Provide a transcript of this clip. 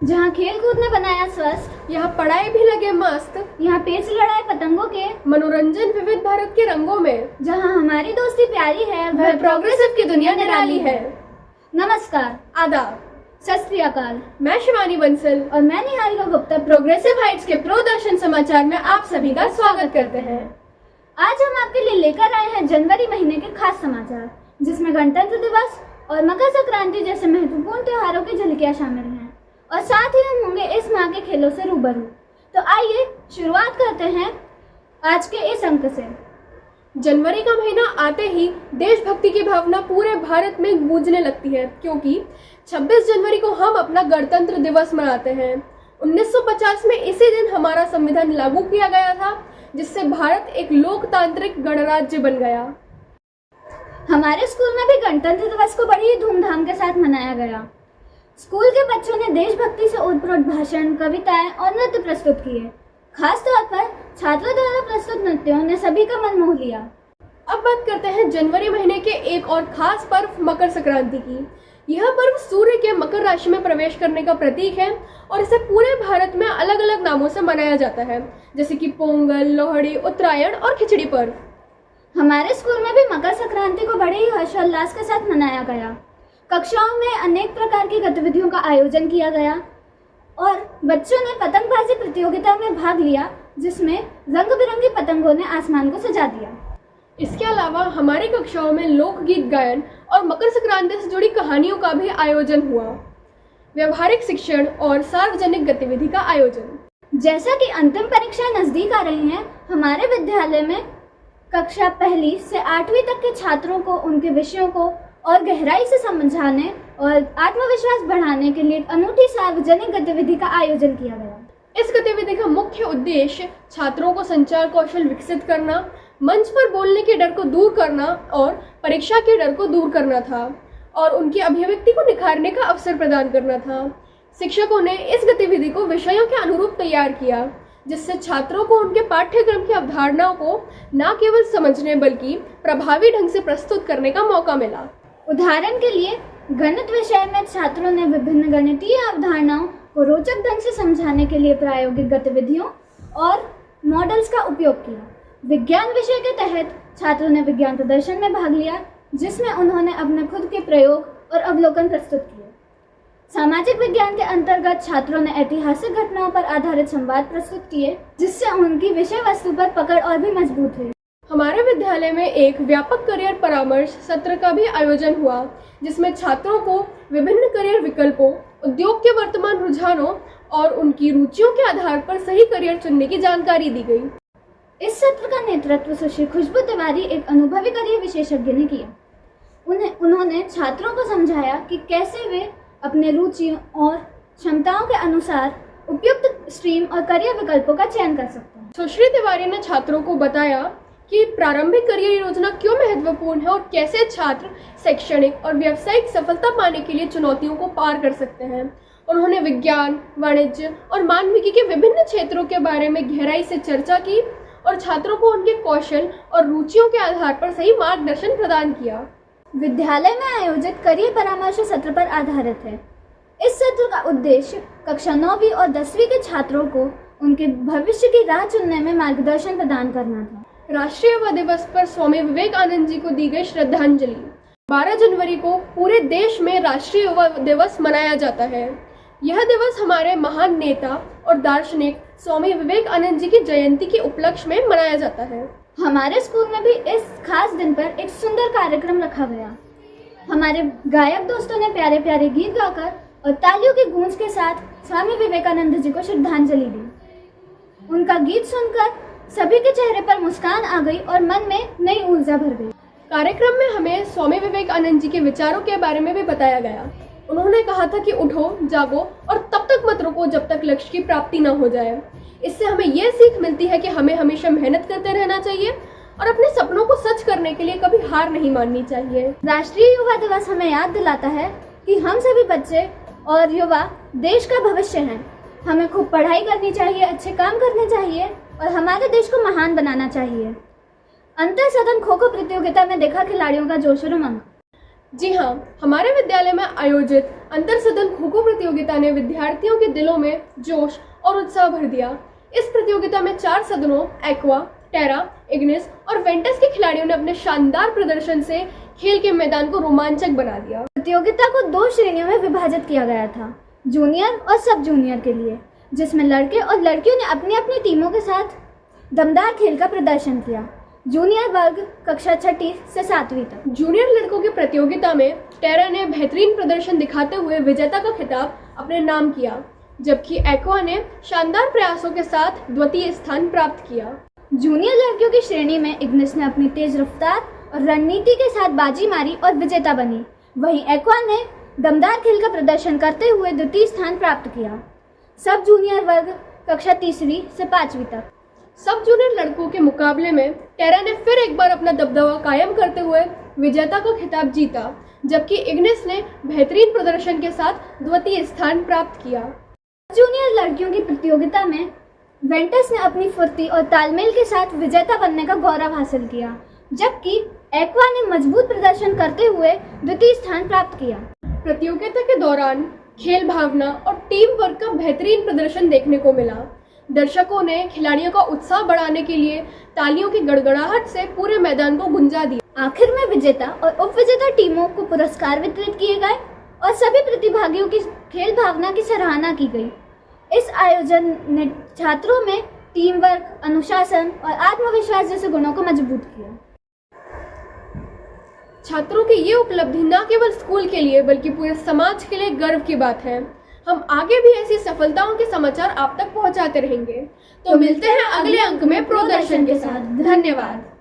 जहाँ खेल कूद ने बनाया स्वस्थ, यहाँ पढ़ाई भी लगे मस्त, यहाँ पेच लड़ाए पतंगों के, मनोरंजन विविध भारत के रंगों में, जहाँ हमारी दोस्ती प्यारी है, वह प्रोग्रेसिव की दुनिया निराली है। नमस्कार, आदाब, सत श्री अकाल। मैं शिवानी बंसल और मैं निहारिका गुप्ता प्रोग्रेसिव हाइट्स के प्रो दर्शन समाचार में आप सभी का स्वागत करते हैं। आज हम आपके लिए लेकर आए हैं जनवरी महीने के खास समाचार, जिसमें गणतंत्र दिवस और मकर संक्रांति जैसे महत्वपूर्ण त्योहारों की झलकियां शामिल हैं और साथ ही हम होंगे इस माह के खेलों से रूबरू। तो आइए शुरुआत करते हैं आज के इस अंक से। जनवरी का महीना आते ही देशभक्ति की भावना पूरे भारत में गूंजने लगती है, क्योंकि 26 जनवरी को हम अपना गणतंत्र दिवस मनाते हैं। 1950 में इसी दिन हमारा संविधान लागू किया गया था, जिससे भारत एक लोकतांत्रिक गणराज्य बन गया। हमारे स्कूल में भी गणतंत्र दिवस को बड़ी ही धूमधाम के साथ मनाया गया। स्कूल के बच्चों ने देशभक्ति से ओतप्रोत भाषण, कविताएं और नृत्य प्रस्तुत किए। खास तौर पर छात्रों द्वारा प्रस्तुत नृत्यों ने सभी का मन मोह लिया। अब बात करते हैं जनवरी महीने के एक और खास पर्व मकर संक्रांति की। यह पर्व सूर्य के मकर राशि में प्रवेश करने का प्रतीक है और इसे पूरे भारत में अलग अलग नामों से मनाया जाता है, जैसे कि पोंगल, लोहड़ी, उत्तरायण और खिचड़ी पर्व। हमारे स्कूल में भी मकर संक्रांति को बड़े ही हर्षोल्लास के साथ मनाया गया। कक्षाओं में अनेक प्रकार की गतिविधियों का आयोजन किया गया और बच्चों ने पतंगबाजी प्रतियोगिता में भाग लिया, जिसमें रंग बिरंगी पतंगों ने आसमान को सजा दिया। इसके अलावा हमारी कक्षाओं में लोकगीत गायन और मकर संक्रांति से जुड़ी कहानियों का भी आयोजन हुआ। व्यवहारिक शिक्षण और सार्वजनिक गतिविधि का आयोजन। जैसा कि अंतिम परीक्षाएं नजदीक आ रही हैं, हमारे विद्यालय में कक्षा 1 से 8वीं तक के छात्रों को उनके विषयों को और गहराई से समझाने और आत्मविश्वास बढ़ाने के लिए अनूठी सार्वजनिक गतिविधि का आयोजन किया गया। इस गतिविधि का मुख्य उद्देश्य छात्रों को संचार कौशल विकसित करना, मंच पर बोलने के डर को दूर करना और परीक्षा के डर को दूर करना था और उनकी अभिव्यक्ति को निखारने का अवसर प्रदान करना था। शिक्षकों ने इस गतिविधि को विषयों के अनुरूप तैयार किया, जिससे छात्रों को उनके पाठ्यक्रम की अवधारणाओं को न केवल समझने बल्कि प्रभावी ढंग से प्रस्तुत करने का मौका मिला। उदाहरण के लिए गणित विषय में छात्रों ने विभिन्न गणितीय अवधारणाओं को रोचक ढंग से समझाने के लिए प्रायोगिक गतिविधियों और मॉडल्स का उपयोग किया। विज्ञान विषय के तहत छात्रों ने विज्ञान प्रदर्शन में भाग लिया, जिसमें उन्होंने अपने खुद के प्रयोग और अवलोकन प्रस्तुत किए। सामाजिक विज्ञान के अंतर्गत छात्रों ने ऐतिहासिक घटनाओं पर आधारित संवाद प्रस्तुत किए, जिससे उनकी विषय वस्तु पर पकड़ और भी मजबूत हुई। हमारे विद्यालय में एक व्यापक करियर परामर्श सत्र का भी आयोजन हुआ, जिसमें छात्रों को विभिन्न करियर विकल्पों, उद्योग के वर्तमान रुझानों और उनकी रुचियों के आधार पर सही करियर चुनने की जानकारी दी गई। इस सत्र का नेतृत्व सुश्री खुशबू तिवारी, एक अनुभवी करियर विशेषज्ञ ने किया। उन्होंने छात्रों को समझाया कि कैसे वे अपने रुचियों और क्षमताओं के अनुसार उपयुक्त स्ट्रीम और करियर विकल्पों का चयन कर सकते हैं। सुश्री तिवारी ने छात्रों को बताया कि प्रारंभिक करियर योजना क्यों महत्वपूर्ण है और कैसे छात्र शैक्षणिक और व्यावसायिक सफलता पाने के लिए चुनौतियों को पार कर सकते हैं। उन्होंने विज्ञान, वाणिज्य और मानविकी के विभिन्न क्षेत्रों के बारे में गहराई से चर्चा की और छात्रों को उनके कौशल और रुचियों के आधार पर सही मार्गदर्शन प्रदान किया। विद्यालय में आयोजित करियर परामर्श सत्र पर आधारित है। इस सत्र का उद्देश्य कक्षा 9वीं और 10वीं के छात्रों को उनके भविष्य की राह चुनने में मार्गदर्शन प्रदान करना था। राष्ट्रीय युवा दिवस पर स्वामी विवेकानंद जी को दी गई श्रद्धांजलि। 12 जनवरी को पूरे देश में राष्ट्रीय युवा दिवस मनाया जाता है। यह दिवस हमारे महान नेता और दार्शनिक स्वामी विवेकानंद जी की जयंती के उपलक्ष्य में मनाया जाता है। हमारे स्कूल में भी इस खास दिन पर एक सुंदर कार्यक्रम रखा गया। हमारे गायक दोस्तों ने प्यारे प्यारे गीत गाकर और तालियों की गूंज के साथ स्वामी विवेकानंद जी को श्रद्धांजलि दी। उनका गीत सुनकर सभी के चेहरे पर मुस्कान आ गई और मन में नई ऊर्जा भर गई। कार्यक्रम में हमें स्वामी विवेकानंद जी के विचारों के बारे में भी बताया गया। उन्होंने कहा था कि उठो, जागो और तब तक मत रुको जब तक लक्ष्य की प्राप्ति न हो जाए। इससे हमें यह सीख मिलती है कि हमें हमेशा मेहनत करते रहना चाहिए और अपने सपनों को सच करने के लिए कभी हार नहीं माननी चाहिए। राष्ट्रीय युवा दिवस हमें याद दिलाता है कि हम सभी बच्चे और युवा देश का भविष्य हैं। हमें खूब पढ़ाई करनी चाहिए, अच्छे काम करने चाहिए और हमारे देश को महान बनाना चाहिए। अंतर सदन खो खो प्रतियोगिता में देखा खिलाड़ियों का जोश और उमंग। जी हाँ, हमारे विद्यालय में आयोजित अंतर सदन खो-खो प्रतियोगिता ने विद्यार्थियों के दिलों में जोश और उत्साह भर दिया। इस प्रतियोगिता में 4 सदनों एक्वा, टेरा, इग्निस और वेंटस के खिलाड़ियों ने अपने शानदार प्रदर्शन से खेल के मैदान को रोमांचक बना दिया। प्रतियोगिता को 2 श्रेणियों में विभाजित किया गया था, जूनियर और सब जूनियर के लिए, जिसमें लड़के और लड़कियों ने अपनी अपनी टीमों के साथ दमदार खेल का प्रदर्शन किया। जूनियर वर्ग कक्षा 6ठी से 7वीं तक। जूनियर लड़कों की प्रतियोगिता में टेरा ने बेहतरीन प्रदर्शन दिखाते हुए विजेता का खिताब अपने नाम किया, जबकि एक्वा ने शानदार प्रयासों के साथ द्वितीय स्थान प्राप्त किया। जूनियर लड़कियों की श्रेणी में इग्निस ने अपनी तेज रफ्तार और रणनीति के साथ बाजी मारी और विजेता बनी। वहीं एक्वा ने दमदार खेल का प्रदर्शन करते हुए द्वितीय स्थान प्राप्त किया। सब जूनियर वर्ग कक्षा 3वीं से 5वीं तक। सब जूनियर लड़कों के मुकाबले में टेरा ने फिर एक बार अपना दबदबा कायम करते हुए विजेता का खिताब जीता, जबकि इग्निस ने बेहतरीन प्रदर्शन के साथ द्वितीय स्थान प्राप्त किया। जूनियर लड़कियों की प्रतियोगिता में वेंटस ने अपनी फुर्ती और तालमेल के साथ विजेता बनने का गौरव हासिल किया, जबकि एक्वा ने मजबूत प्रदर्शन करते हुए द्वितीय स्थान प्राप्त किया। प्रतियोगिता के दौरान खेल भावना और टीम वर्क का बेहतरीन प्रदर्शन देखने को मिला। दर्शकों ने खिलाड़ियों का उत्साह बढ़ाने के लिए तालियों की गड़गड़ाहट से पूरे मैदान को गुंजा दिया। आखिर में विजेता और उपविजेता टीमों को पुरस्कार वितरित किए गए और सभी प्रतिभागियों की खेल भावना की सराहना की गई। इस आयोजन ने छात्रों में टीम वर्क, अनुशासन और आत्मविश्वास जैसे गुणों को मजबूत किया। छात्रों की ये उपलब्धि न केवल स्कूल के लिए बल्कि पूरे समाज के लिए गर्व की बात है। हम आगे भी ऐसी सफलताओं के समाचार आप तक पहुंचाते रहेंगे। तो मिलते हैं अगले अंक में प्रदर्शन के साथ। धन्यवाद।